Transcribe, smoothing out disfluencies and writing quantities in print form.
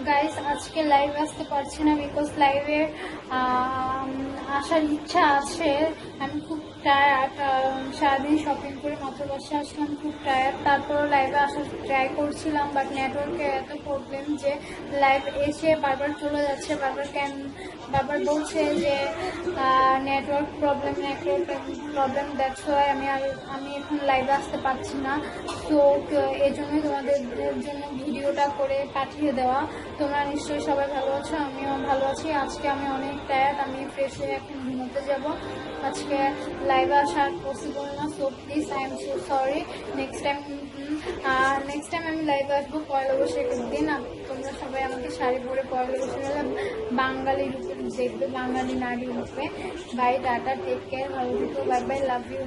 Guys আজকে live আসতে পারছি না বিকজ লাইভে আসার ইচ্ছা আছে। আমি খুব টায়ার্ড, সারাদিন শপিং করে মাত্র বাসে আসলাম, খুব টায়ার্ড। তারপরও লাইভে আসার ট্রাই করছিলাম, বাট নেটওয়ার্কে এত প্রবলেম যে লাইভ এসে বারবার চলে যাচ্ছে। বারবার বলছে যে নেটওয়ার্ক প্রবলেম দ্যাটস ওয়াই আমি এখন লাইভে আসতে পারছি না। তো এই জন্যই তোমাদের জন্য ভিডিওটা করে পাঠিয়ে দেওয়া। তোমরা নিশ্চয়ই সবাই ভালো আছো, আমিও ভালো আছি। আজকে আমি অনেক টায়ার্ড, আমি ফ্রেশ হয়ে এখন ঘুমোতে যাব। আজকে লাইভে আসা পসিবল না, so please I am so sorry. Next time আমি লাইভে আসবো পয়লা বৈশাখের দিন। তোমরা সবাই আমাকে শাড়ি পরে পয়লা বৈশাখে বাঙালি রূপে দেখবে, বাঙালি নারী রূপে। বাই, টাটা, টেক কেয়ার, ভালো থেকো, বাই বাই, লাভ ইউ।